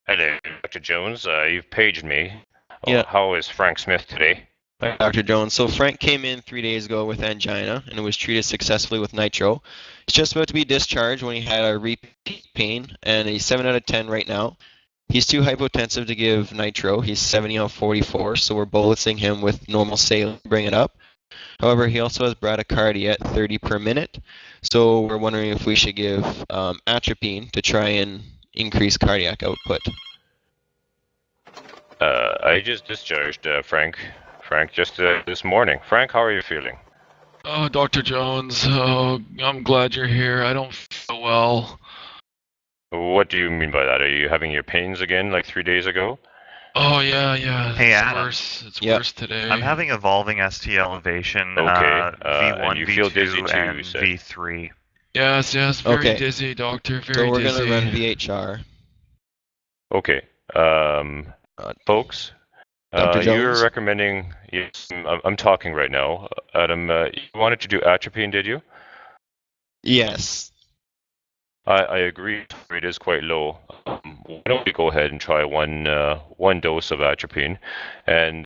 Hello, Dr. Jones. You've paged me. Yeah, How is Frank Smith today? hi, Dr. Jones. So Frank came in 3 days ago with angina and was treated successfully with nitro. He's just about to be discharged when he had a repeat pain, and he's 7 out of 10 right now. He's too hypotensive to give nitro. He's 70 on 44, so we're bolusing him with normal saline to bring it up. However, he also has bradycardia at 30 per minute, so we're wondering if we should give atropine to try and increase cardiac output. I just discharged Frank. Frank just this morning. Frank, how are you feeling? Oh, Dr. Jones, I'm glad you're here. I don't feel well. What do you mean by that? Are you having your pains again like 3 days ago? Oh, yeah. Hey, It's Adam. worse. It's Yep. worse today. I'm having evolving ST elevation, Okay, V1, and you feel V2, dizzy too, you and said. V3. Yes, very Okay. dizzy, doctor. So Very we're dizzy. going to run VHR. Okay. Folks, Dr. you're Jones? recommending. Yes, I'm talking right now. Adam, you wanted to do atropine, did you? Yes. I agree. It is quite low. Why don't we go ahead and try one dose of atropine, and